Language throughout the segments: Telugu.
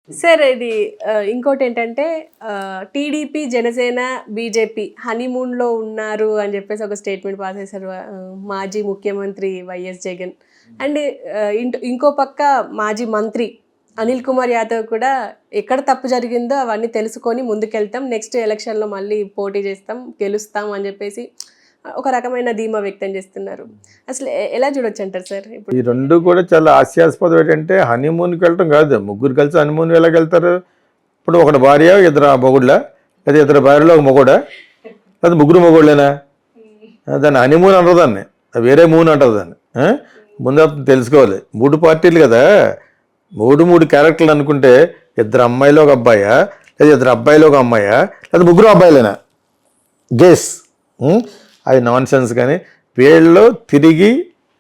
సార్ ఇది ఇంకోటి ఏంటంటే టీడీపీ, జనసేన, బీజేపీ హనీమూన్‌లో ఉన్నారు అని చెప్పేసి ఒక స్టేట్మెంట్ పాస్ చేశారు. మాజీ ముఖ్యమంత్రి వైఎస్ జగన్. అండ్ ఇంకో పక్క మాజీ మంత్రి అనిల్ కుమార్ యాదవ్ కూడా ఎక్కడ తప్పు జరిగిందో అవన్నీ తెలుసుకొని ముందుకెళ్తాం. నెక్స్ట్ ఎలక్షన్‌లో మళ్ళీ పోటీ చేస్తాం, గెలుస్తాం అని చెప్పేసి ఒక రకమైన ధీమా వ్యక్తం చేస్తున్నారు. అసలు ఎలా చూడొచ్చంటారు సార్ ఇప్పుడు? ఈ 2 కూడా చాలా హాస్యాస్పదం. ఏంటంటే హనీమూన్‌కి వెళ్ళటం కాదు. ముగ్గురు కలిసి హనీమూన్ ఎలాగెళ్తారు? ఇప్పుడు ఒకటి భార్య, ఇద్దరు మొగుళ్ళా? లేదా ఇద్దరు భార్యలో ఒక మొగుడా? లేదా ముగ్గురు మొగుళ్ళేనా? దాన్ని హనీమూన్ అంటారు దాన్ని. వేరే మూన్ అంటారు దాన్ని. ముందు తెలుసుకోవాలి. 3 పార్టీలు కదా, 3 క్యారెక్టర్లు అనుకుంటే ఇద్దరు అమ్మాయిలో ఒక అబ్బాయా, లేదా ఇద్దరు అబ్బాయిలో ఒక అమ్మాయా, లేదా ముగ్గురు అబ్బాయిలేనా? గెస్. అది నాన్ సెన్స్. కానీ వీళ్ళలో తిరిగి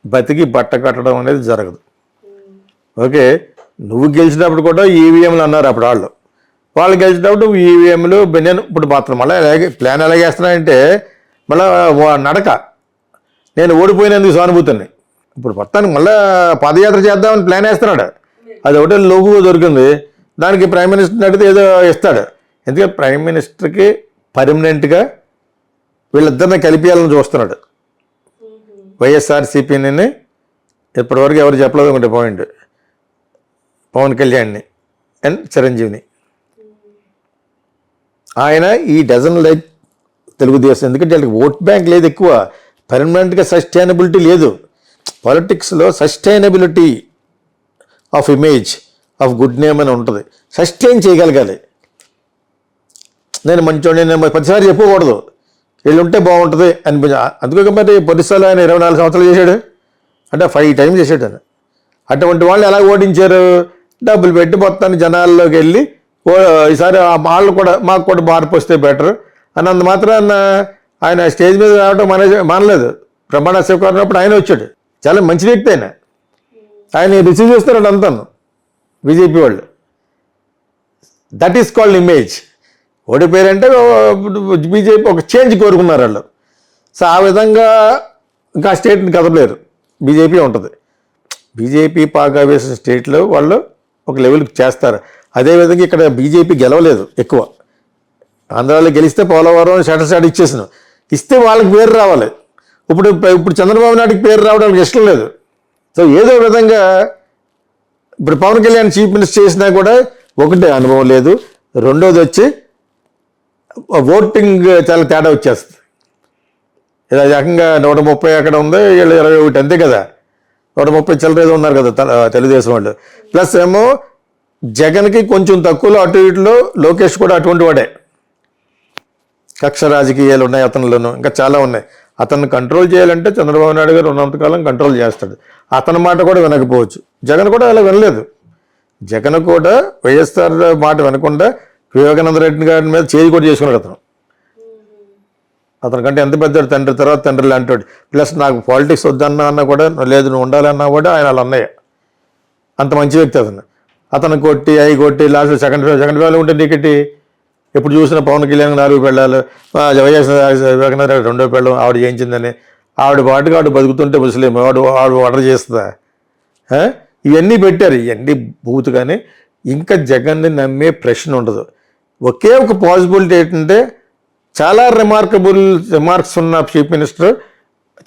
బతికి బట్ట కట్టడం అనేది జరగదు. ఓకే, నువ్వు గెలిచినప్పుడు కూడా ఈవీఎంలు అన్నారు అప్పుడు వాళ్ళు గెలిచినప్పుడు ఈవీఎంలు నేను ఇప్పుడు మాత్రం మళ్ళీ అలాగే ప్లాన్ ఎలాగేస్తున్నాయంటే మళ్ళీ నడక నేను ఓడిపోయినందుకు సానుభూతిని ఇప్పుడు మొత్తానికి మళ్ళీ పాదయాత్ర చేద్దామని ప్లాన్ వేస్తున్నాడు. అది ఒకటే లోగు దొరికింది. దానికి ప్రైమ్ మినిస్టర్ని అడిగితే ఏదో ఇస్తాడు. ఎందుకంటే ప్రైమ్ మినిస్టర్కి పర్మనెంట్గా వీళ్ళిద్దరిని కలిపేయాలని చూస్తున్నాడు. వైఎస్ఆర్సీపీని ఇప్పటివరకు ఎవరు చెప్పలేదు ఒకటి పాయింట్, పవన్ కళ్యాణ్ని అండ్ చిరంజీవిని. ఆయన ఈ డజన్ లైక్ తెలుగుదేశం. ఎందుకంటే వాళ్ళకి ఓట్ బ్యాంక్ లేదు ఎక్కువ, పర్మనెంట్గా సస్టైనబిలిటీ లేదు. పాలిటిక్స్లో sustainability of image of good name అని ఉంటుంది. సస్టైన్ చేయగలగాలి. నేను మంచోడిని నేను ప్రతిసారి చెప్పకూడదు, వీళ్ళు ఉంటే బాగుంటుంది అనిపించ. అందుకే మరి పొలిసార్లు ఆయన 24 సంవత్సరాలు చేశాడు అంటే 5 టైమ్స్ చేశాడు ఆయన. అటువంటి వాళ్ళు ఎలా ఓడించారు? డబ్బులు పెట్టి మొత్తాన్ని జనాల్లోకి వెళ్ళి ఈసారి వాళ్ళు కూడా మాకు కూడా మార్పు వస్తే బెటర్ అన్నంత మాత్రాన ఆయన స్టేజ్ మీద రావడం మానలేదు. ప్రమాణ స్వీకారం అప్పుడు ఆయన వచ్చాడు. చాలా మంచి వ్యక్తి ఆయన రిసీవ్ చేస్తున్నాడు అంతాను బీజేపీ వాళ్ళు. That is called image. ఓడిపోయారంటే బీజేపీ ఒక చేంజ్ కోరుకున్నారు వాళ్ళు. సో ఆ విధంగా ఇంకా స్టేట్ని కదలలేరు, బీజేపీ ఉంటుంది. బీజేపీ పాగా వేసిన స్టేట్లో వాళ్ళు ఒక లెవెల్కి చేస్తారు. అదేవిధంగా ఇక్కడ బీజేపీ గెలవలేదు ఎక్కువ. ఆంధ్రాలో గెలిస్తే పోలవరం షాట్ ఇచ్చేసిన ఇస్తే వాళ్ళకి పేరు రావాలి. ఇప్పుడు చంద్రబాబు నాయుడికి పేరు రావడానికి ఇష్టం లేదు. సో ఏదో విధంగా ఇప్పుడు పవన్ కళ్యాణ్ చీఫ్ మినిస్టర్ చేసినా కూడా ఒకటే అనుభవం లేదు. రెండోది వచ్చి ఓటింగ్ చాలా తేడా వచ్చేస్తుంది. ఇలా ఏకంగా 130 అక్కడ ఉంది, వీళ్ళు 21 అంతే కదా. 130 చిల్లరేదో ఉన్నారు కదా తెలుగుదేశం వాళ్ళు. ప్లస్ ఏమో జగన్కి కొంచెం తక్కువలో అటు ఇటులో లోకేష్ కూడా అటువంటి వాడే. కక్ష రాజకీయాలు ఉన్నాయి అతనిలోనూ, ఇంకా చాలా ఉన్నాయి. అతన్ని కంట్రోల్ చేయాలంటే చంద్రబాబు నాయుడు గారు ఉన్నంతకాలం కంట్రోల్ చేస్తాడు. అతని మాట కూడా వినకపోవచ్చు. జగన్ కూడా అలా వినలేదు. జగన్ కూడా వైఎస్ఆర్ మాట వినకుండా వివేకానంద రెడ్డి గారి మీద చేయి కూడా చేసుకున్నాడు అతనికంటే ఎంత పెద్దాడు, తండ్రి తర్వాత తండ్రి లాంటి. ప్లస్ నాకు పాలిటిక్స్ వద్దన్నా అన్నా కూడా లేదు, నువ్వు ఉండాలన్నా కూడా ఆయన వాళ్ళ అన్నయ్య. అంత మంచి వ్యక్తి అతను కొట్టి కొట్టి లాస్ట్ సెకండ్ వేలో ఉంటే టికెట్ ఎప్పుడు చూసినా పవన్ కళ్యాణ్ 4 పెళ్ళాలు, వైఎస్ వివేకానంద రెడ్డి 2వ పెళ్ళం ఆవిడ చేయించిందని. ఆవిడ పాటుగా ఆవిడ బతుకుతుంటే ముస్లిం ఆవిడ ఆర్డర్ చేస్తుందా? ఇవన్నీ పెట్టారు. ఇవన్నీ బూత్. కానీ ఇంకా జగన్ని నమ్మే ప్రశ్న ఉండదు. ఒకే ఒక పాసిబిలిటీ ఏంటంటే చాలా రిమార్క్స్ ఉన్న చీఫ్ మినిస్టర్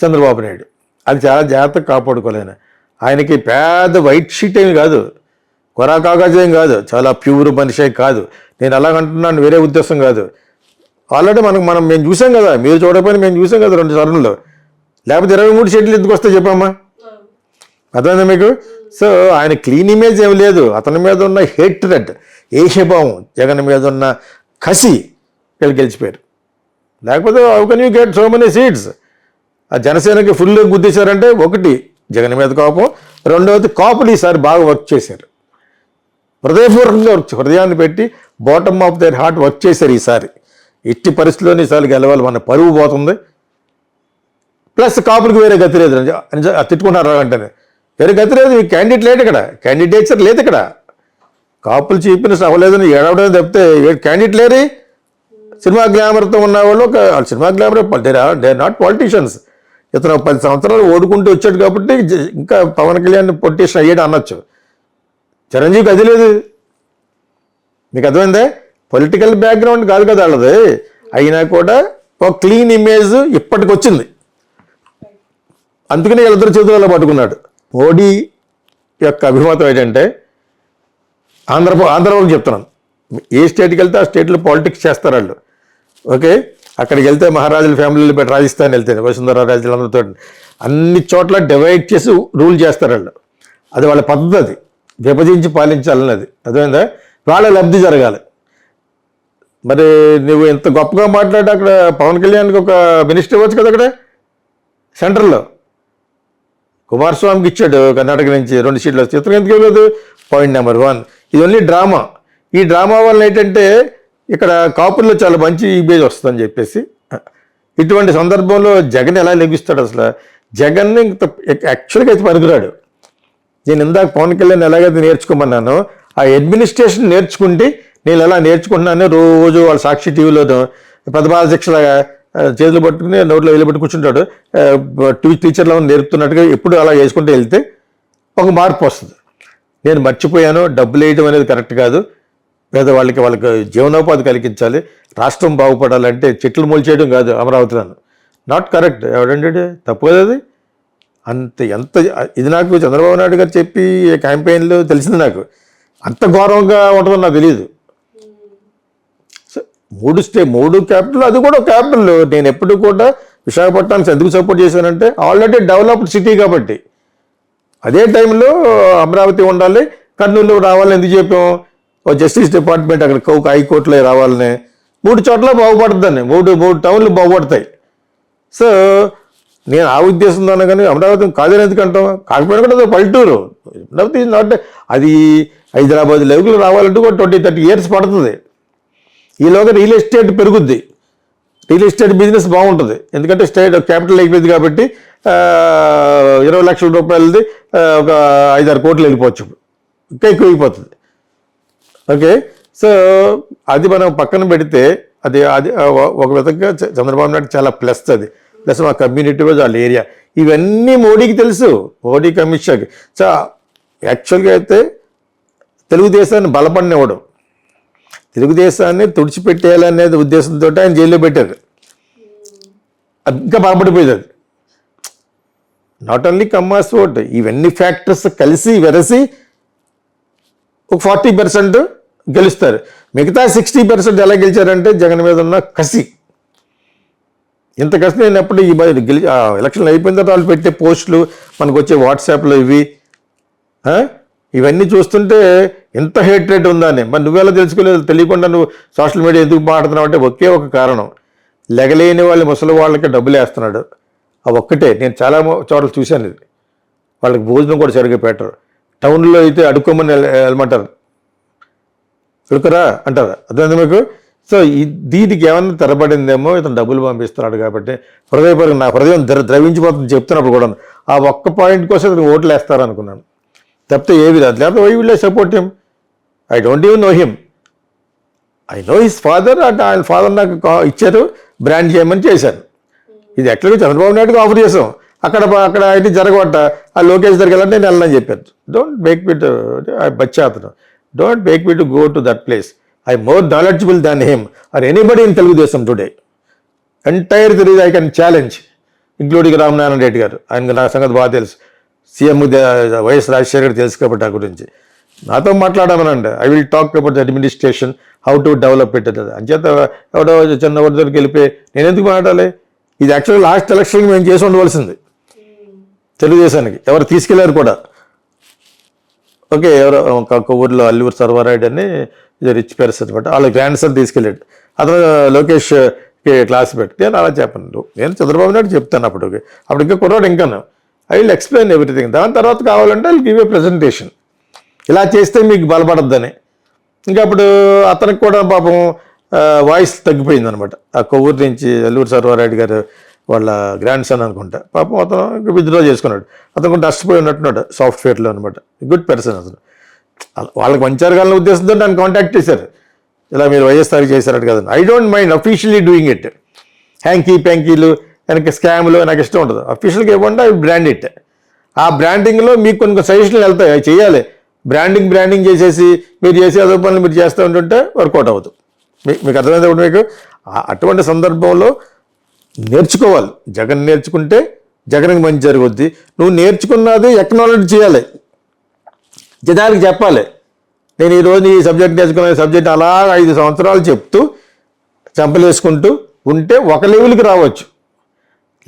చంద్రబాబు నాయుడు. అది చాలా జాగ్రత్తగా కాపాడుకోలేను. ఆయనకి పెద్ద వైట్ షీట్ ఏమి కాదు, కొరా కాగజ్ ఏం కాదు, చాలా ప్యూర్ మనిషి కాదు. నేను అలాగంటున్నాను, వేరే ఉద్దేశం కాదు. ఆల్రెడీ మేము చూసాం కదా, మీరు చూడకపోయినా మేము చూసాం కదా 2 సార్లు. లేకపోతే 23 షీట్లు ఎందుకు వస్తే చెప్పమ్మా, అర్థమైందా మీకు? సో ఆయన క్లీన్ ఇమేజ్ ఏమి లేదు. అతని మీద ఉన్న హేట్రెడ్, ఏషభావం, జగన్ మీద ఉన్న కసి వీళ్ళు గెలిచిపోయారు. లేకపోతే how can you get so many seats? ఆ జనసేనకి ఫుల్ గుద్దేశారంటే ఒకటి జగన్ మీద కోపం, రెండవది కాపులు ఈసారి బాగా వర్క్ చేశారు. హృదయపూర్వకంగా హృదయాన్ని పెట్టి bottom of their heart work చేశారు ఈసారి. ఎట్టి పరిస్థితుల్లోనే ఈసారి గెలవాలి, మన పరువు పోతుంది. ప్లస్ కాపులకు వేరే గతి లేదు. తిట్టుకుంటారు అంటేనే వేరే గతి లేదు. క్యాండిడేట్ లేదు ఇక్కడ, క్యాండిడేట్సర్ లేదు ఇక్కడ. కాపులు చీఫ్ మినిస్టర్ అవ్వలేదని ఏడవడం తప్పితే క్యాండిడేట్ లేరు. సినిమా గ్లామర్తో ఉన్న వాళ్ళు cinema glamour, they are not politicians. ఇతను 10 సంవత్సరాలు ఓడుకుంటూ వచ్చాడు కాబట్టి ఇంకా పవన్ కళ్యాణ్ పొలిటీషియన్ అయ్యాడు అనొచ్చు. చిరంజీవికి అది లేదు. మీకు అర్థమైందే? పొలిటికల్ బ్యాక్గ్రౌండ్ కాదు కదా వాళ్ళది, అయినా కూడా ఒక క్లీన్ ఇమేజ్ ఇప్పటికి వచ్చింది. అందుకని వీళ్ళిద్దరు చేతులలో పట్టుకున్నాడు. మోడీ యొక్క అభిమతం ఏంటంటే ఆంధ్రప్రదేశ్ చెప్తున్నాను, ఏ స్టేట్కి వెళ్తే ఆ స్టేట్లో పాలిటిక్స్ చేస్తారు వాళ్ళు. ఓకే, అక్కడికి వెళ్తే మహారాజుల ఫ్యామిలీలు పెట్టి రాజస్థాన్ వెళ్తే వసుంధర రాజులందరితో అన్ని చోట్ల డివైడ్ చేసి రూల్ చేస్తారు వాళ్ళు. అది వాళ్ళ పద్ధతి, అది విభజించి పాలించాలన్నది. అదేందా వాళ్ళ లబ్ధి జరగాలి. మరి నువ్వు ఇంత గొప్పగా మాట్లాడి అక్కడ పవన్ కళ్యాణ్కి ఒక మినిస్టర్ ఇవ్వచ్చు కదా అక్కడ సెంట్రల్లో. కుమారస్వామికి ఇచ్చాడు కర్ణాటక నుంచి 2 సీట్లు వస్తే, ఇతను ఎందుకు ఇవ్వలేదు? పాయింట్ నెంబర్ 1, ఇది ఓన్లీ డ్రామా. ఈ డ్రామా వల్ల ఏంటంటే ఇక్కడ కాపుల్లో చాలా మంచి ఇమేజ్ వస్తుందని చెప్పేసి, ఇటువంటి సందర్భంలో జగన్ ఎలా లెగిస్తాడు అసలు? జగన్ ఇంత యాక్చువల్గా అయితే పనికిరాడు. నేను ఇందాక పవన్ కళ్యాణ్ ఎలాగైతే నేర్చుకోమన్నానో ఆ అడ్మినిస్ట్రేషన్ నేర్చుకుంటే నేను ఎలా నేర్చుకుంటున్నాను. రోజు వాళ్ళ సాక్షి టీవీలోనూ ప్రతిభా శిక్షలాగా చేతులు పట్టుకుని నోట్లో వెళ్ళబెట్టి కూర్చుంటాడు, టీచర్లో నేర్పుతున్నట్టుగా ఎప్పుడు అలా చేసుకుంటూ వెళ్తే ఒక మార్పు వస్తుంది. నేను మర్చిపోయాను, డబ్బులు వేయడం అనేది కరెక్ట్ కాదు, వాళ్ళకి జీవనోపాధి కలిగించాలి, రాష్ట్రం బాగుపడాలంటే చెట్లు మొలిచేయడం కాదు అమరావతిలో, నాట్ కరెక్ట్. ఎవడంటే తప్పు కదా అది. ఎంత ఇది నాకు చంద్రబాబు నాయుడు గారు చెప్పి క్యాంపెయిన్లో తెలిసింది. నాకు అంత గౌరవంగా ఉంటుందని నాకు తెలియదు. మూడు క్యాపిటల్, అది కూడా క్యాపిటల్. నేను ఎప్పుడు కూడా విశాఖపట్నానికి ఎందుకు సపోర్ట్ చేశానంటే ఆల్రెడీ డెవలప్డ్ సిటీ కాబట్టి. అదే టైంలో అమరావతి ఉండాలి, కర్నూలు రావాలని ఎందుకు చెప్పాం? జస్టిస్ డిపార్ట్మెంట్ అక్కడ ఒక హైకోర్టులో రావాలని. 3 చోట్ల బాగుపడుతుందని, మూడు టౌన్లు బాగుపడతాయి. సో నేను ఆ ఉద్దేశంతోనే, కానీ అమరావతి కాదని ఎందుకంటాం? కాకపోయినా కూడా పల్లెటూరు. అమరావతి నాట్ అది హైదరాబాద్ లెవెల్ రావాలంటే కూడా 20-30 ఇయర్స్ పడుతుంది. ఈలోగా రియల్ ఎస్టేట్ పెరుగుద్ది, రియల్ ఎస్టేట్ బిజినెస్ బాగుంటుంది. ఎందుకంటే స్టేట్ క్యాపిటల్ అయిపోయింది కాబట్టి 20 లక్షల రూపాయలది ఒక 5-6 కోట్లు వెళ్ళిపోవచ్చు, ఇంకా ఎక్కువ అయిపోతుంది. ఓకే, సో అది మనం పక్కన పెడితే అది ఒక విధంగా చంద్రబాబు నాయుడు చాలా ప్లస్. అది ప్లస్ మా కమ్యూనిటీ వాళ్ళ ఏరియా, ఇవన్నీ మోడీకి తెలుసు, మోడీకి అమిత్ షాకి. సో యాక్చువల్గా అయితే తెలుగుదేశాన్ని బలపడినివ్వడం, తెలుగుదేశాన్ని తుడిచిపెట్టేయాలనేది ఉద్దేశంతో ఆయన జైల్లో పెట్టారు. ఇంకా బలపడిపోయేది అది. నాట్ ఓన్లీ కమ్మాస్ ఓట్, ఇవన్నీ ఫ్యాక్టర్స్ కలిసి వెరసి ఒక 40% గెలుస్తారు. మిగతా 60% ఎలా గెలిచారంటే జగన్ మీద ఉన్న కసి. ఇంత కసి నేను ఎప్పుడు ఈ ఎలక్షన్లు అయిపోయిన తర్వాత వాళ్ళు పెట్టే పోస్టులు, మనకు వచ్చే వాట్సాప్లో ఇవన్నీ చూస్తుంటే ఎంత హేట్రేట్ ఉందని. మరి నువ్వెలా తెలుసుకోలేదు? తెలియకుండా నువ్వు సోషల్ మీడియా ఎందుకు మాట్లాడుతున్నావు అంటే ఒకే ఒక కారణం, లెగలేని వాళ్ళు ముసలి వాళ్ళకి డబ్బులు వేస్తున్నాడు. ఆ ఒక్కటే. నేను చాలా చోట్ల చూశాను ఇది. వాళ్ళకి భోజనం కూడా సరిగ్గా పెట్టరు. టౌన్లో అయితే అడుక్కోమని వెళ్ళమంటారు, అడుకురా అంటారు. అర్థమైంది మీకు? సో దీనికి ఏమన్నా తెరబడిందేమో, ఇతను డబ్బులు పంపిస్తున్నాడు కాబట్టి హృదయపరంగా నా హృదయం ద్రవించిపోతుంది చెప్తున్నప్పుడు కూడా. ఆ ఒక్క పాయింట్ కోసం ఇతను ఓట్లు వేస్తారు అనుకున్నాను, తప్పితే ఏవి రాదు. లేకపోతే why will I support him? I don't even know him. I know his father. అంటే ఆయన ఫాదర్ నాకు ఇచ్చారు, బ్రాండ్ చేయమని చేశాను. ఇది ఎట్లా చంద్రబాబు నాయుడుకి ఆఫర్ చేసాం. అక్కడ అయితే జరగబట్ట ఆ లోకేష్ దగ్గరికి వెళ్ళంటే నేను వెళ్ళని చెప్పాను. డోంట్ మేక్ మీ టు బచ్చా అతను, don't make me to go to that place. I more knowledgeable than him or anybody in Telugu Desam today. Entire Telugu I can challenge, including Ramanarayana Reddy గారు. ఆయన నా సంగతి బాగా తెలుసు. సీఎం వైఎస్ రాజశేఖర్ గారు తెలుసు కాబట్టి ఆ గురించి నాతో మాట్లాడమనండి. I will talk about the administration, how to develop it. అంచేత ఎవడో చిన్న ఒకటి దగ్గరికి వెళ్ళిపోయి నేను ఎందుకు మాట్లాడాలి? ఇది యాక్చువల్గా లాస్ట్ ఎలక్షన్కి మేము చేసి ఉండవలసింది తెలుగుదేశానికి. ఎవరు తీసుకెళ్లారు కూడా. ఓకే, ఎవరో ఒక ఊర్లో అల్లూరు సర్వారాయుడు అని రిచ్ పర్సన్ అనమాట, వాళ్ళ గ్రాండ్ సన్ తీసుకెళ్ళాడు. అతను లోకేష్కి క్లాస్ పెట్టి నేను అలా చెప్పను, నేను చంద్రబాబు నాయుడు చెప్తాను. అప్పుడు ఇంకా కుర్రాడు ఇంకాను. I will explain everything. దాని తర్వాత కావాలంటే I will give a presentation, ఇలా చేస్తే మీకు బలపడద్దని. ఇంకా అప్పుడు అతనికి కూడా పాపం వాయిస్ తగ్గిపోయింది అనమాట. ఆ కొవ్వూరు నుంచి అల్లూరు సర్వారాయుడు గారు వాళ్ళ గ్రాండ్ సన్ అనుకుంటా, పాపం అతను విత్డ్రా చేసుకున్నాడు. అతను కూడా నష్టపోయి ఉన్నట్టున్నాడు సాఫ్ట్వేర్లో అనమాట. గుడ్ పర్సన్ అతను. వాళ్ళకి మంచి జరగాలన్న ఉద్దేశంతో నన్ను కాంటాక్ట్ చేశారు, ఇలా మీరు వైఎస్ఆర్ చేశారట కదా. I don't mind officially doing it. ప్యాంకీలు వెనక స్కామ్లు నాకు ఇష్టం ఉంటుంది. అఫీషియల్గా ఇవ్వండి, ఐ బ్రాండ్ ఇట్. ఆ బ్రాండింగ్లో మీకు కొన్ని సజెషన్లు వెళ్తాయి, అవి చేయాలి. బ్రాండింగ్ చేసేసి మీరు చేసే అదో పనులు మీరు చేస్తూ ఉంటుంటే వర్కౌట్ అవ్వదు. మీకు అర్థమైంది ఒకటి మీకు. అటువంటి సందర్భంలో నేర్చుకోవాలి. జగన్ నేర్చుకుంటే జగన్కి మంచి జరుగుద్ది. నువ్వు నేర్చుకున్నది ఎక్నాలజీ చేయాలి, జనానికి చెప్పాలి. నేను ఈరోజు ఈ సబ్జెక్ట్ నేర్చుకున్న సబ్జెక్ట్ అలా 5 సంవత్సరాలు చెప్తూ చంపలేసుకుంటూ ఉంటే ఒక లెవెల్కి రావచ్చు.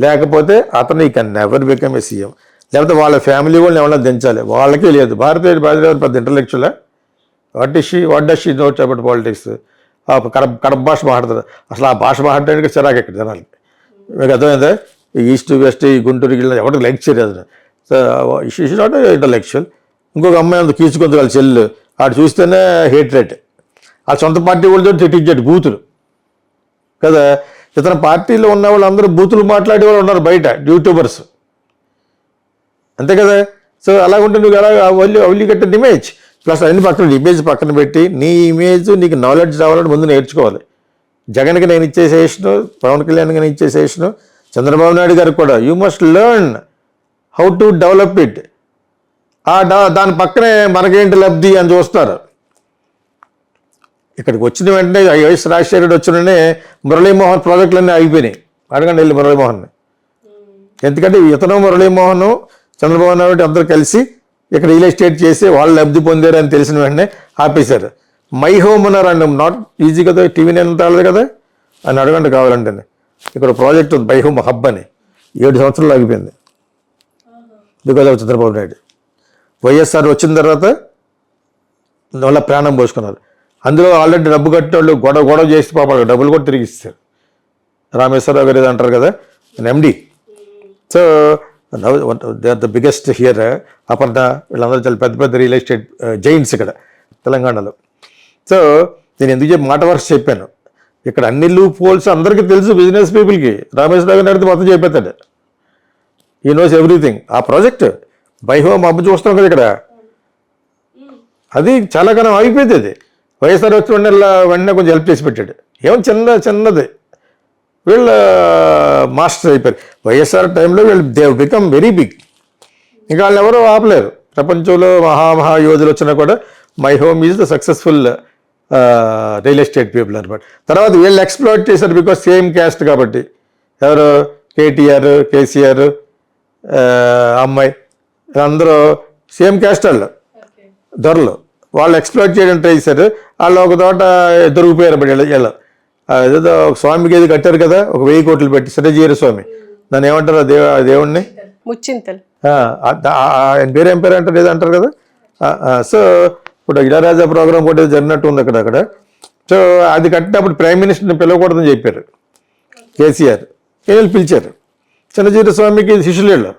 లేకపోతే అతను ఈ can never become a CM. లేకపోతే వాళ్ళ ఫ్యామిలీ వాళ్ళని ఎవరైనా దించాలి, వాళ్ళకే లేదు. భారతీయ పెద్ద intellectual. What does she note about politics? Kadapa భాష మాట్లాడుతుంది. అసలు ఆ భాష మాట్లాడడానికి చిరాకు ఎక్కడ జనాలు. మీకు అర్థమైందా? ఈస్ట్ వెస్ట్ ఈ గుంటూరు గిళ్ళ ఎవరికి లైక్ చేయలేదు. So she not intellectual. ఇంకొక అమ్మాయి అంత కీచుకుంది వాళ్ళ చెల్లు, ఆడు చూస్తేనే హేట్ రేట్. ఆ సొంత పార్టీ వాళ్ళతో తిట్టించాడు బూతులు కదా. ఇతర పార్టీలో ఉన్న వాళ్ళందరూ బూతులు మాట్లాడే వాళ్ళు ఉన్నారు బయట, యూట్యూబర్స్, అంతే కదా. సో అలాగుంటే నువ్వు ఎలా అవలి కట్టిన ఇమేజ్ ప్లస్ అన్ని పక్కన ఇమేజ్ పక్కన పెట్టి నీ ఇమేజ్ నీకు నాలెడ్జ్ రావాలని ముందు నేర్చుకోవాలి. జగన్కి నేను ఇచ్చే సజెషను, పవన్ కళ్యాణ్కి నేను ఇచ్చే సజెషను, చంద్రబాబు నాయుడు గారికి కూడా you must learn how to develop it. దాని పక్కనే మనకేంటి లబ్ధి అని చూస్తారు. ఇక్కడికి వచ్చిన వెంటనే వైఎస్ రాజశేఖర వచ్చిననే మురళీమోహన్ ప్రాజెక్టులన్నీ ఆగిపోయినాయి. అడగండి వెళ్ళి మురళీమోహన్ని. ఎందుకంటే ఇతను మురళీమోహన్ చంద్రబాబు నాయుడు అందరూ కలిసి ఇక్కడ రియల్ ఎస్టేట్ చేసి వాళ్ళు లబ్ధి పొందారు అని తెలిసిన వెంటనే ఆపేశారు. మై హోమ్ అన్నారు అండి. నాట్ ఈజీ కదా, టీవీ నేను తాళదు కదా అని అడగండి కావాలంటే. ఇక్కడ ప్రాజెక్ట్ ఉంది బై హోమ్ హబ్ అని, 7 సంవత్సరాలు ఆగిపోయింది బికాజ్ ఆఫ్ చంద్రబాబు నాయుడు. వైఎస్ఆర్ వచ్చిన తర్వాత వాళ్ళ ప్రాణం పోసుకున్నారు. అందులో ఆల్రెడీ డబ్బు కట్టిన వాళ్ళు గొడవ చేసి పాప డబ్బులు కూడా తిరిగి ఇస్తారు. రామేశ్వరరావు గారు అంటారు కదా MD. So they are the biggest here. Aparna వీళ్ళందరూ చాలా పెద్ద రియల్ ఎస్టేట్ జైంట్స్ ఇక్కడ తెలంగాణలో. సో నేను ఎందుకు మాట వరుస చెప్పాను, ఇక్కడ అన్ని లూప్ హోల్స్ అందరికీ తెలుసు బిజినెస్ పీపుల్కి. రామేశ్వరరావు గారిని మొత్తం చెప్పేస్తాడు, ఈ నోస్ ఎవ్రీథింగ్. ఆ ప్రాజెక్ట్ బై హోమ్ అబ్బు చూస్తాం కదా ఇక్కడ, అది చాలా కాలం అయిపోయింది. అది వైఎస్ఆర్ వచ్చి వెంటనే కొంచెం హెల్ప్ చేసి పెట్టాడు. ఏమో చిన్నది వీళ్ళ మాస్టర్ అయిపోయారు. వైఎస్ఆర్ టైంలో వీళ్ళు దే బికమ్ వెరీ బిగ్. ఇంకా వాళ్ళు ఎవరో ఆపలేరు. ప్రపంచంలో మహాయోధులు వచ్చినా కూడా my home is the successful real estate people అనమాట. తర్వాత వీళ్ళు ఎక్స్ప్లోర్ చేశారు బికాస్ సేమ్ క్యాస్ట్ కాబట్టి. ఎవరు కేటీఆర్, కేసీఆర్, అమ్మాయి అందరూ సేమ్ క్యాస్ట్ వాళ్ళు, దొరలు. వాళ్ళు ఎక్స్ప్లోర్ చేయడం ట్రై చేశారు. వాళ్ళు ఒక తోట దొరికిపోయారు. వీళ్ళు ఏదో ఒక స్వామికి ఏది కట్టారు కదా, ఒక 1000 కోట్లు పెట్టి, సరజీర స్వామి. దాన్ని ఏమంటారు దేవుణ్ణి? ముచ్చింతల్. ఆయన పేరు ఏం పేరు అంటారు, ఏదంటారు కదా. సో ఇప్పుడు ఇళరాజా ప్రోగ్రామ్ కూడా జరిగినట్టు ఉంది అక్కడ. సో అది కట్టినప్పుడు ప్రైమ్ మినిస్టర్ని పిలవకూడదని చెప్పారు కేసీఆర్. వీళ్ళు పిలిచారు. చిన్నజీర స్వామికి శిష్యులు వీళ్ళు.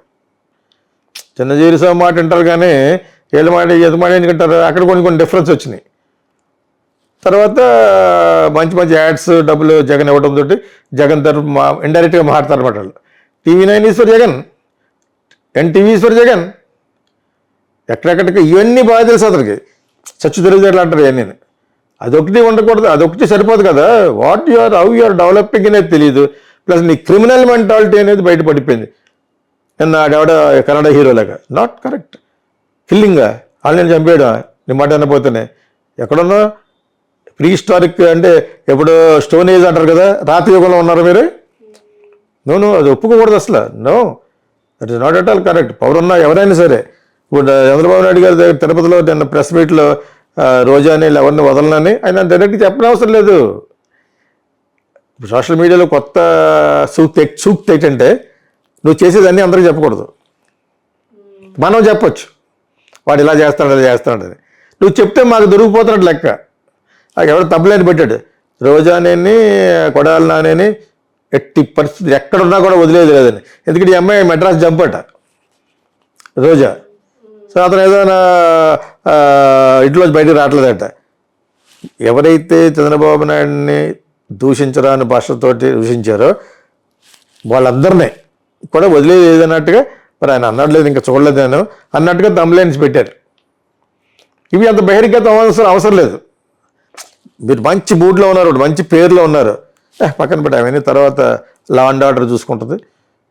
చిన్నజీర స్వామి మాట అంటారు కానీ వీళ్ళ మాట ఎదుమాట ఎందుకంటారు. అక్కడ కొన్ని డిఫరెన్స్ వచ్చినాయి. తర్వాత మంచి యాడ్స్ డబ్బులు జగన్ ఇవ్వడంతో జగన్ తరఫు ఇండైరెక్ట్గా మాట్లాడతారు అన్నమాట వాళ్ళు. TV9 is for Jagan, NTV is for Jagan. ఎక్కడెక్కడికి ఇవన్నీ బాగా తెలుసు అతనికి. చచ్చు తెలుగుదేట్లు అంటారు ఇవన్నీ. అదొకటి ఉండకూడదు, అదొకటి సరిపోదు కదా. హౌ యు ఆర్ డెవలపింగ్ అనేది తెలియదు. ప్లస్ నీ క్రిమినల్ మెంటాలిటీ అనేది బయటపడిపోయింది. నిన్న ఆవిడ కన్నడ హీరోలాగా. Not correct. కిల్లింగా వాళ్ళని చంపేయడం నీ మాట అనిపోతేనే. ఎక్కడున్నా ప్రీ హిస్టారిక్ అంటే ఎప్పుడు స్టోన్ ఏజ్ అంటారు కదా, రాతి యుగంలో ఉన్నారు మీరు. నో అది ఒప్పుకోకూడదు అసలు. No, that is not at all correct. పౌరున్నా ఎవరైనా సరే. ఇప్పుడు చంద్రబాబు నాయుడు గారి దగ్గర తిరుపతిలో నిన్న ప్రెస్ మీట్లో రోజాని ఎవరిని వదలనని ఆయన డైరెక్ట్గా చెప్పిన అవసరం లేదు. సోషల్ మీడియాలో కొత్త సూక్తి ఏంటంటే నువ్వు చేసేదాన్ని అందరికీ చెప్పకూడదు. మనం చెప్పొచ్చు వాడు ఇలా చేస్తాడని. నువ్వు చెప్తే మాకు దొరికిపోతున్నట్టు లెక్క. నాకు ఎవడో తప్పులేని పెట్టాడు. రోజానేని కొడాలి నానేని ఎట్టి పరిస్థితి ఎక్కడున్నా కూడా వదిలేదు లేదని. ఎందుకంటే ఈ అమ్మాయి మెడ్రాస్ జంపట రోజా. సో అతను ఏదైనా ఇంట్లో బయటకు రావట్లేదట. ఎవరైతే చంద్రబాబు నాయుడిని దూషించరాని భాషతోటి దూషించారో వాళ్ళందరినీ కూడా వదిలేదు ఏదన్నట్టుగా. మరి ఆయన అన్నట్లేదు, ఇంకా చూడలేదు నేను అన్నట్టుగా తమ్లైన్స్ పెట్టారు. ఇవి అంత బహిర్గత అవసరం లేదు. మీరు మంచి మూడ్లో ఉన్నారు, మంచి పేరులో ఉన్నారు, పక్కన పెట్టి అవన్నీ తర్వాత లా అండ్ ఆర్డర్ చూసుకుంటుంది.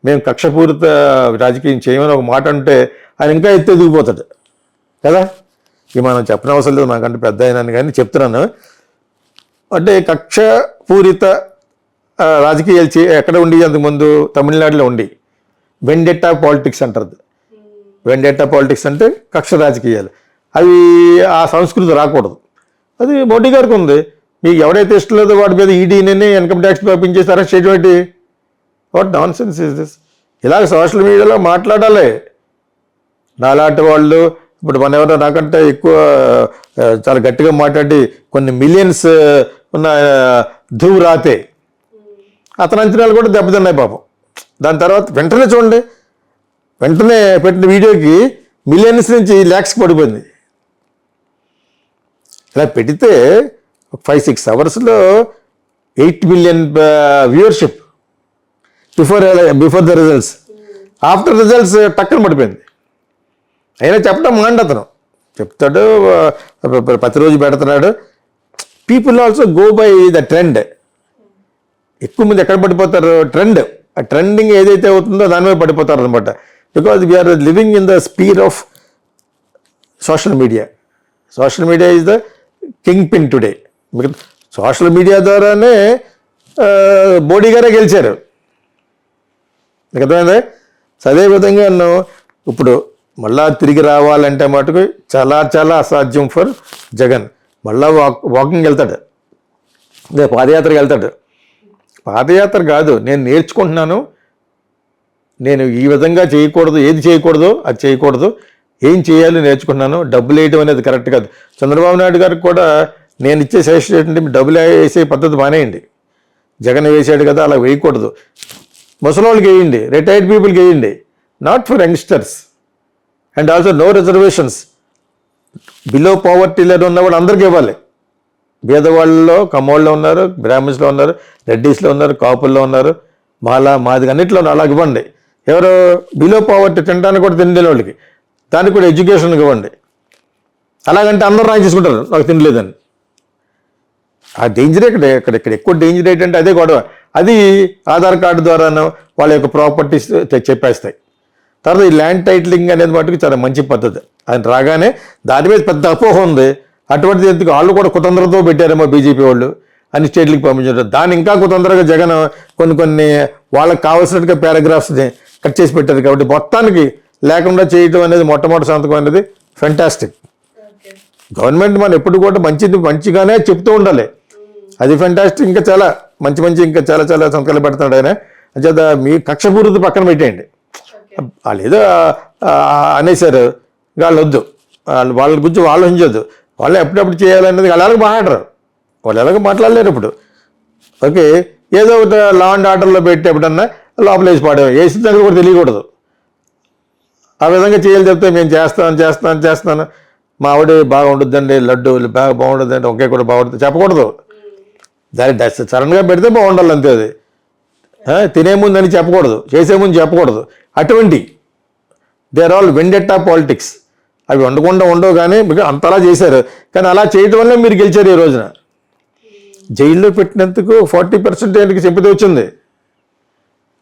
మేము కక్షపూరిత రాజకీయం చేయమని ఒక మాట అంటే ఆయన ఇంకా ఎత్తు ఎదిగిపోతాడు కదా. ఇవి మనం చెప్పనవసరం లేదు, నాకంటే పెద్ద అయినాను కానీ చెప్తున్నాను. అంటే కక్షపూరిత రాజకీయాలు ఎక్కడ ఉండి అంతకుముందు తమిళనాడులో ఉండి వెండెట్టా పాలిటిక్స్ అంటారు. వెండెట్టా పాలిటిక్స్ అంటే కక్ష రాజకీయాలు. అవి ఆ సంస్కృతి రాకూడదు. అది మోడీ గారికి ఉంది. మీకు ఎవరైతే ఇష్టం లేదో వాడి మీద ఈడీని ఇన్కమ్ ట్యాక్స్ పంపించేసి అరెస్ట్ చేయడం what non sense is this? ఇలాగ సోషల్ మీడియాలో మాట్లాడాలి. నాలాంటి వాళ్ళు ఇప్పుడు మన ఎవరో నాకంటే ఎక్కువ చాలా గట్టిగా మాట్లాడి కొన్ని మిలియన్స్ ఉన్న ధ్రువ్ రాతే అతని అంచనాలు కూడా దెబ్బతిన్నాయి పాపం. దాని తర్వాత వెంటనే చూడండి, వెంటనే పెట్టిన వీడియోకి మిలియన్స్ నుంచి ల్యాక్స్కి పడిపోయింది. ఇలా పెడితే 5-6 అవర్స్లో 8 million viewership before the results. After results టక్కన పడిపోయింది. అయినా చెప్పడం మాండి, అతను చెప్తాడు, ప్రతిరోజు పెడుతున్నాడు. People also go by the trend. ఎక్కువ మంది ఎక్కడ పడిపోతారు? ట్రెండ్. ఆ ట్రెండింగ్ ఏదైతే అవుతుందో దాని మీద పడిపోతారు అనమాట. Because we are living in the sphere of social media. Social media is the kingpin today. సోషల్ మీడియా ద్వారానే మోడీ గారే గెలిచారు. మీకు అర్థమైందా? అదేవిధంగా ఇప్పుడు మళ్ళా తిరిగి రావాలంటే మటుకు చాలా చాలా అసాధ్యం ఫర్ జగన్. మళ్ళా వాకింగ్ వెళ్తాడు, పాదయాత్రకి వెళ్తాడు. పాదయాత్ర కాదు, నేను నేర్చుకుంటున్నాను, నేను ఈ విధంగా చేయకూడదు, ఏది చేయకూడదు అది చేయకూడదు, ఏం చేయాలి నేర్చుకున్నాను. డబ్బులు వేయడం అనేది కరెక్ట్ కాదు. చంద్రబాబు నాయుడు గారికి కూడా నేను ఇచ్చే సజెషన్ ఏంటంటే డబ్బులు వేసే పద్ధతి మానేయండి. జగన్ వేసాడు కదా అలా వేయకూడదు. ముసలోళ్ళకి వేయండి, రిటైర్డ్ పీపుల్కి వేయండి, not for youngsters. And also no reservations. Below poverty level ఉన్న వాళ్ళు అందరికీ ఇవ్వాలి. పేదవాళ్ళలో కమ్మోళ్ళలో ఉన్నారు, బ్రాహ్మిన్స్లో ఉన్నారు, రెడ్డీస్లో ఉన్నారు, కాపుల్లో ఉన్నారు, మాది అన్నింటిలో అలాగ ఇవ్వండి. ఎవరు బిలో పావర్టీ తినడానికి కూడా తినలేని వాళ్ళకి దానికి కూడా ఎడ్యుకేషన్ ఇవ్వండి. అలాగంటే అందరూ రాయి చేసుకుంటారు నాకు తినలేదని. ఆ డేంజర్ ఇక్కడ ఎక్కువ డేంజర్ ఏంటంటే అదే గొడవ. అది ఆధార్ కార్డు ద్వారాను వాళ్ళ యొక్క ప్రాపర్టీస్ చెప్పేస్తాయి. తర్వాత ఈ ల్యాండ్ టైటిలింగ్ అనేది మటుకు చాలా మంచి పద్ధతి. ఆయన రాగానే దాని మీద పెద్ద అపోహ ఉంది. అటువంటిది ఎందుకు వాళ్ళు కూడా కుతంత్రంతో పెట్టారేమో బీజేపీ వాళ్ళు అన్ని స్టేట్లకు పంపించారు. దాన్ని ఇంకా కుతంత్రంగా జగన్ కొన్ని వాళ్ళకి కావాల్సినట్టుగా పారాగ్రాఫ్స్ని కట్ చేసి పెట్టారు. కాబట్టి మొత్తానికి లేకుండా చేయడం అనేది మొట్టమొదటి సంతకం అనేది ఫెంటాస్టిక్. గవర్నమెంట్ మనం ఎప్పుడు కూడా మంచిగానే చెప్తూ ఉండాలి. అది ఫెంటాస్టిక్. ఇంకా చాలా మంచి ఇంకా చాలా చాలా సంతకాలు పెడుతున్నాడు ఆయన. అంచేత మీ కక్షపూరిత పక్కన పెట్టేయండి. వాళ్ళు ఏదో అనేసారు, వాళ్ళు వద్దు, వాళ్ళ గురించి ఆలోచించొద్దు. వాళ్ళు ఎప్పుడెప్పుడు చేయాలనేది వాళ్ళు ఎలాగ మాట్లాడరు, వాళ్ళు ఎలాగ మాట్లాడలేరు. ఇప్పుడు ఓకే ఏదో ఒకటి లా అండ్ ఆర్డర్లో పెట్టి ఎప్పుడన్నా లోపల వేసి పాడే వేసిన దగ్గర కూడా తెలియకూడదు. ఆ విధంగా చేయాలి. చెప్తే మేము చేస్తాను మా ఆవిడ బాగా ఉంటుందండి, లడ్డు బాగా బాగుంటుందండి, ఒకే కూడా బాగుంటుంది చెప్పకూడదు. దాన్ని సడన్గా పెడితే బాగుండాలి అంతే. అది తినే ముందు అని చెప్పకూడదు, చేసే ముందు చెప్పకూడదు. అటువంటి they are all vendetta politics. అవి వండకుండా ఉండవు. కానీ అంతలా చేశారు. కానీ అలా చేయటం వల్ల మీరు గెలిచారు. ఈ రోజున జైల్లో పెట్టినందుకు 40% ఆయనకి సింపతి వచ్చింది.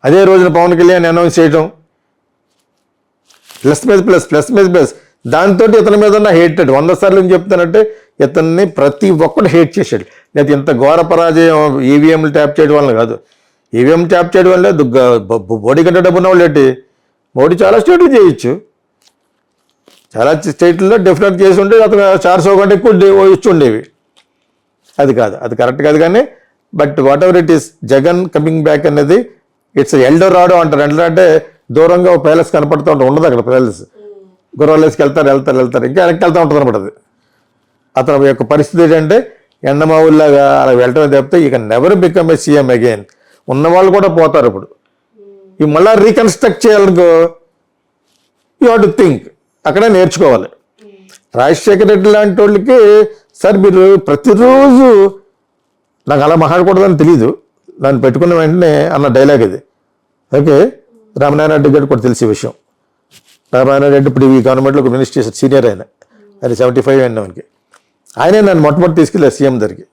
అదే రోజున పవన్ కళ్యాణ్ అనౌన్స్ చేయటం ప్లస్ మీద ప్లస్. దాంతో ఇతని మీద ఉన్న హేటెడ్ 100 సార్లు చెప్తానంటే ఇతన్ని ప్రతి ఒక్కడు హేట్ చేశాడు. లేదా ఇంత ఘోర పరాజయం ఈవీఎంలు ట్యాప్ చేయడం వల్ల కాదు. ఈవీఎం ట్యాప్ చేయడం వల్ల మోడీ కంటే డబ్బు ఉన్న వాళ్ళు ఏంటి? మోడీ చాలా స్టేట్లు చేయొచ్చు, చాలా స్టేట్లలో డెఫినెట్ చేసి ఉంటే అతను 400 కంటే ఎక్కువ ఇచ్చి ఉండేవి. అది కాదు, అది కరెక్ట్ కాదు. కానీ but what ever it is, Jagan coming back అనేది ఇట్స్ ఎల్డోరాడో అంటారు. ఎల్డో అంటే దూరంగా ఒక ప్యాలెస్ కనపడుతూ ఉంటుంది, ఉండదు అక్కడ ప్యాలెస్. గుర్రాలేసుకు వెళ్తారు ఇంకా వెనక్కి వెళ్తూ ఉంటుంది అనమాట. అది అతని యొక్క పరిస్థితి ఏంటంటే ఎండమావుల్లాగా అలా వెళ్ళటమే తప్పితే ఇక never become a CM again. ఉన్నవాళ్ళు కూడా పోతారు. ఇప్పుడు ఇవి మళ్ళీ రీకన్స్ట్రక్ట్ చేయాలనుకో యూ హ్యావ్ టు థింక్, అక్కడే నేర్చుకోవాలి. రాజశేఖర రెడ్డి లాంటి వాళ్ళకి సార్ మీరు ప్రతిరోజు నాకు అలా మాట్లాడకూడదని తెలీదు, దాన్ని పెట్టుకున్న వెంటనే అన్న డైలాగ్ ఇది. ఓకే రామనారాయణ రెడ్డి గారికి కూడా తెలిసే విషయం. రామనారాయణ రెడ్డి ఇప్పుడు ఈ గవర్నమెంట్లో ఒక మినిస్టర్ చేశారు, సీనియర్ ఆయన 75 అయిన మనకి. ఆయనే నన్ను మొట్టమొదటి తీసుకెళ్ళారు సీఎం దగ్గరికి.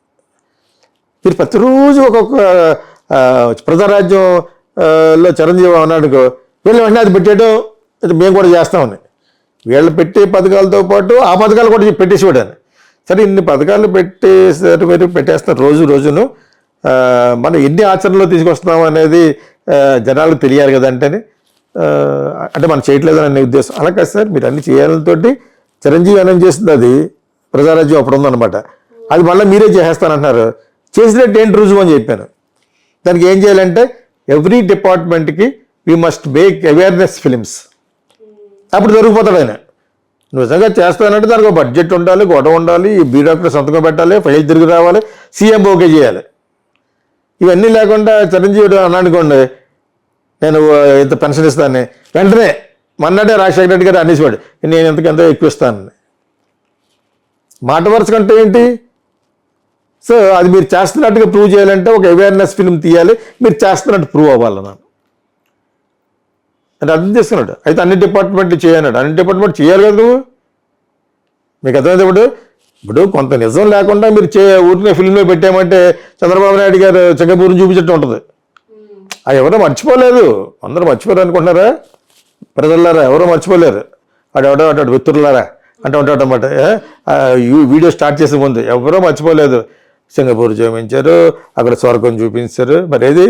మీరు ప్రతిరోజు ఒక్కొక్క ప్రజారాజ్యంలో చిరంజీవి అన్నాడు వీళ్ళు వెంటనే అది పెట్టేయడం మేము కూడా చేస్తామని. వీళ్ళు పెట్టే పథకాలతో పాటు ఆ పథకాలు కూడా పెట్టేసేవాడు. సరే ఇన్ని పథకాలు పెట్టేసారు, మీరు పెట్టేస్తున్నారు రోజును. మనం ఎన్ని ఆచరణలో తీసుకొస్తున్నాం అనేది జనాలకు తెలియాలి కదా. అంటే మనం చేయట్లేదని అనే ఉద్దేశం. అలా కాదు సార్, మీరు అన్ని చేయాలతోటి చిరంజీవి అనౌన్స్ చేస్తుంది, అది ప్రజారాజ్యం అప్పుడు ఉందన్నమాట. అది మళ్ళీ మీరే చేసేస్తానంటున్నారు. చేసినట్టు ఏంటి రుజువు అని చెప్పాను. దానికి ఏం చేయాలంటే ఎవ్రీ డిపార్ట్మెంట్కి we must make awareness films. అప్పుడు దొరికిపోతాడు ఆయన. నువ్వు నిజంగా చేస్తానంటే దానికి ఒక బడ్జెట్ ఉండాలి, గొడవ ఉండాలి, ఈ బ్యూరోక్రసీ సంతకం పెట్టాలి, ఫైల్ తిరిగి రావాలి, సీఎం ఓకే చేయాలి. ఇవన్నీ లేకుండా చిరంజీవి అన్నానుకోండి, నేను ఇంత పెన్షన్ ఇస్తాను, వెంటనే మొన్నటే రాజశేఖర రెడ్డి గారు అనేసివాడు, నేను ఎంతకంత ఎక్కువ ఇస్తానని. మాట వరుస కంటే ఏంటి? సో అది మీరు చేస్తున్నట్టుగా ప్రూవ్ చేయాలంటే ఒక అవేర్నెస్ ఫిల్మ్ తీయాలి, మీరు చేస్తున్నట్టు ప్రూవ్ అవ్వాలి. నన్ను అంటే అర్థం చేసుకున్నాడు. అయితే అన్ని డిపార్ట్మెంట్లు చేయన్నాడు. అన్ని డిపార్ట్మెంట్ చేయాలి కదా నువ్వు. మీకు అర్థమైతే ఇప్పుడు కొంత నిజం లేకుండా మీరు ఊరినే ఫిల్మ్లో పెట్టామంటే చంద్రబాబు నాయుడు గారు సింగపూర్ని చూపించట్టు ఉంటుంది. అది ఎవరో మర్చిపోలేదు. అందరూ మర్చిపోరు అనుకుంటున్నారా? ప్రజలారా ఎవరో మర్చిపోలేరు. అటు మిత్రులారా అంటే ఉంటాడు అనమాట. వీడియో స్టార్ట్ చేసే ముందు ఎవరో మర్చిపోలేదు. సింగపూర్ చూపించారు, అక్కడ స్వర్గం చూపించారు. మరి ఏది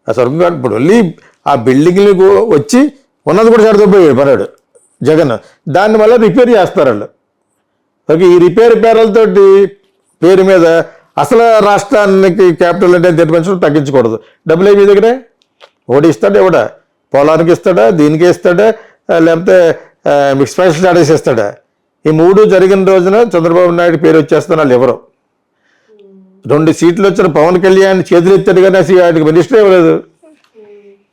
ఆ స్వర్గం కాదు. ఇప్పుడు వెళ్ళి ఆ బిల్డింగ్లకు వచ్చి ఉన్నది కూడా సరిపోయాడు పరాడు జగన్. దాన్ని మళ్ళీ రిపేర్ చేస్తారు వాళ్ళు. ఓకే, ఈ రిపేర్ పేరు మీద అసలు రాష్ట్రానికి క్యాపిటల్ అంటే తెప్పించడం తగ్గించకూడదు. డబ్బులు ఏ మీ దగ్గరే ఒకటి ఇస్తాడా, ఎవడా పొలానికి ఇస్తాడా, దీనికి ఇస్తాడా, లేకపోతే మీకు స్పెషల్ స్టాటస్ ఇస్తాడా? ఈ 3 జరిగిన రోజున చంద్రబాబు నాయుడు పేరు వచ్చేస్తాను. వాళ్ళు ఎవరు 2 సీట్లు వచ్చిన పవన్ కళ్యాణ్ చేతులు ఎత్తాడు, కానీ అసలు ఆయనకి మినిస్టర్ ఇవ్వలేదు.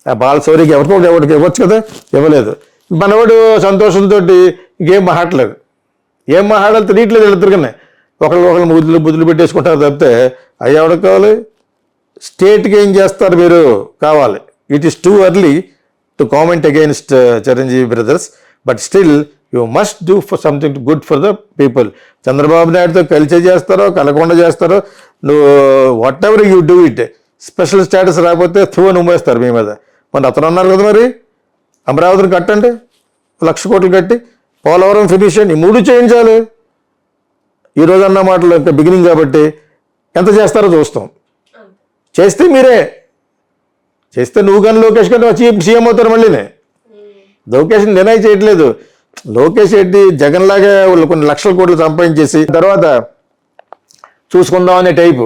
ఆ బాలశౌరికి ఎవరికి ఇవ్వచ్చు కదా, ఇవ్వలేదు. మనవాడు సంతోషంతో ఇంకేం మాట్లాడలేదు. ఏం మాట్లాడాలి తెలియట్లేదు. వెళ్తురుగానే ఒకళ్ళు బుద్ధులు పెట్టేసుకుంటారు తప్పితే అవి ఎవరికి కావాలి? స్టేట్కి ఏం చేస్తారు మీరు కావాలి. It is too early to comment against Chiranjeevi brothers, but still you must do for something good for the people. Chandrababu నాయుడుతో కలిసే చేస్తారో కలగకుండా చేస్తారో, నువ్వు what ever you do it. Special status రాకపోతే థూని ఉమ్మేస్తారు మీ మీద. మరి అతను అన్నారు కదా, మరి అమరావతిని కట్టండి, 1,00,000 కోట్లు కట్టి, పోలవరం ఫినిష్ చేయండి. ఈ 3 చేయించాలి. ఈరోజు అన్న మాటలు ఇంకా బిగినింగ్ కాబట్టి ఎంత చేస్తారో చూస్తాం. చేస్తే మీరే చేస్తే నువ్వు కానీ లోకేష్ కానీ వచ్చి సీఎం అవుతారు. మళ్ళీనే లోకేష్ని డినై చేయట్లేదు. లోకేష్ రెడ్డి జగన్ లాగా కొన్ని లక్షల కోట్లు సంపాదించేసి తర్వాత చూసుకుందాం అనే టైపు.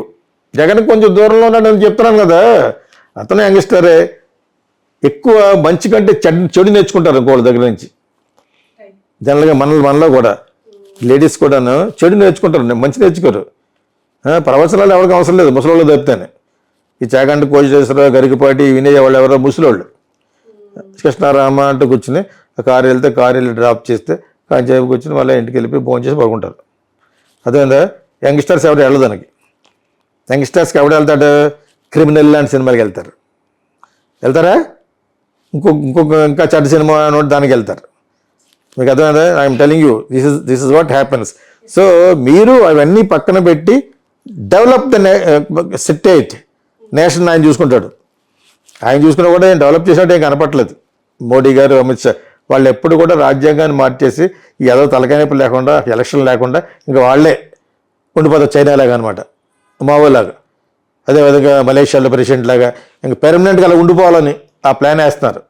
జగన్ కొంచెం దూరంలో ఉన్నాడని చెప్తున్నాను కదా. అతను యంగ్స్టరే. ఎక్కువ మంచి కంటే చెడు నేర్చుకుంటారు ఇంకోళ్ళ దగ్గర నుంచి. జనరల్గా మనలో కూడా లేడీస్ కూడాను చెడు నేర్చుకుంటారు, మంచి నేర్చుకోరు. ప్రవచనాలు ఎవరికి అవసరం లేదు, ముసలోళ్ళు తప్పితేనే. ఈ చాగంటి కోచేశ్వరరావు, గరికపాటి వినేయ వాళ్ళు ఎవరో ముసలోళ్ళు. కృష్ణారామ అంటూ కూర్చుని కారు వెళ్తే కారు వెళ్ళి డ్రాప్ చేస్తే కాంచేపు కూర్చుని వాళ్ళ ఇంటికి వెళ్ళిపోయి భోజనం చేసి పడుకుంటారు. అదేందా యంగ్స్టర్స్ ఎవరు వెళ్ళదు దానికి. యంగ్స్టర్స్కి ఎవడు వెళ్తాడు? క్రిమినల్ లాంటి సినిమాకి వెళ్తారా? ఇంకా చెడ్డ సినిమా అని దానికి వెళ్తారు. మీకు అర్థమైందా? I'm telling you, this is what happens. So మీరు అవన్నీ పక్కన పెట్టి డెవలప్ ద స్టేట్. నేషన్ ఆయన చూసుకుంటాడు. ఆయన చూసుకున్నా కూడా ఏం డెవలప్ చేసినట్టు ఏం కనపట్లేదు. మోడీ గారు, అమిత్ షా వాళ్ళు ఎప్పుడు కూడా రాజ్యాంగాన్ని మార్చేసి ఏదో తలకాయనొప్పి లేకుండా, ఎలక్షన్ లేకుండా ఇంకా వాళ్ళే ఉండిపోతారు. చైనా లాగా అనమాట, మావోలాగా. అదేవిధంగా మలేషియాలో ప్రెసిడెంట్ లాగా ఇంకా పెర్మనెంట్గా అలా ఉండిపోవాలని ఆ ప్లాన్ వేస్తున్నారు.